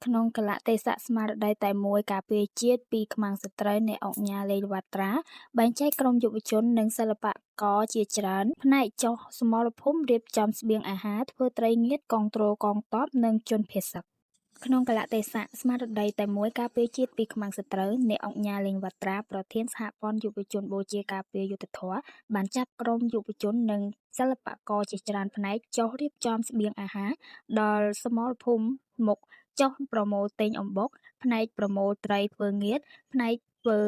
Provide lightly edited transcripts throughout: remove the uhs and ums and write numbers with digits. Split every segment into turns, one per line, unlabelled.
ក្នុងកលៈទេសៈស្មារតីតែមួយការពារជាតិពីខ្មាំងសត្រូវអ្នកអង្គការលេងវត្រាបែងចែកក្រុមយុវជននិងសិល្បករជាច្រើនផ្នែកចុះសមរភូមិរៀបចំស្បៀងអាហារធ្វើត្រីងៀតគាំទ្រកងទ័ពនិងជនភៀសសឹកក្នុងកលៈទេសៈស្មារតីតែមួយការពារជាតិពីខ្មាំងសត្រូវអ្នកអង្គការលេងវត្រាប្រធានសហព័ន្ធយុវជនបូជាការពារយុត្តិធម៌បានចាត់ក្រុមយុវជននិងសិល្បករជាច្រើនផ្នែកចុះរៀបចំស្បៀងអាហារដល់សមរភូមិមុខចុះប្រមូលទិញអំបុកផ្នែកប្រមូលត្រីធ្វើងៀតផ្នែកធ្វើ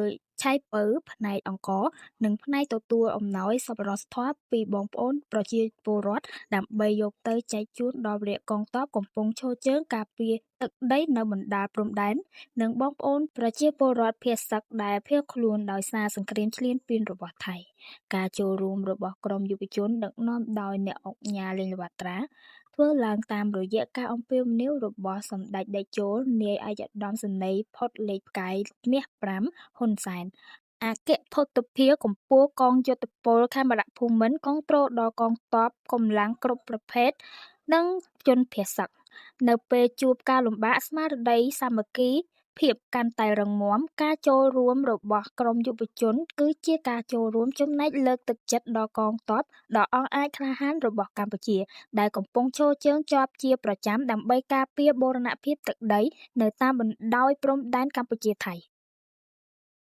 ឆៃពៅផ្នែកអង្ករនិងផ្នែកទទួលអំណោយសប្បុរសធម៌ពីបងប្អូនប្រជាពលរដ្ឋដើម្បីយកទៅចែកជូនដល់វរៈកងទ័ពកំពុងឈរជើងការពារទឹកដីនៅបណ្ដាព្រំដែននិងបងប្អូនប្រជាពលរដ្ឋភៀសសឹកដែលភៀសខ្លួនដោយសារសង្គ្រាមឈ្លានពានរបស់ថៃការចូលរួមរបស់ក្រុមយុវជនដឹកនាំដោយអ្នកអង្គការលេងវត្រាធ្វើឡើងតាមរយៈការអំពាវនាវរបស់សម្ដេចតេជោនាយឯកឧត្តមសេនីយ៍ផុតលេខផ្កាយមាស5ហ៊ុនសែនអគ្គធិបតីកំពូលកងយោធពលខេមរភូមិន្ទគាំទ្រដល់កងទ័ពកម្លាំងគ្រប់ប្រភេទនិងជនភៀសសឹកនៅពេលជួបការលំបាកស្មារតីសាមគ្គីភាពកាន់តែរឹងមាំការចូលរួមរបស់ក្រុមយុវជនគឺជាការចូលរួមចំណែកលើកទឹកចិត្តដល់កងទ័ពដ៏អង់អាចក្លាហានរបស់កម្ពុជាដែលកំពុងឈរជើងជាប់ជាប្រចាំដើម្បីការពារបូរណភាពទឹកដីនៅតាមបណ្ដោយព្រំដែនកម្ពុជា-ថៃ។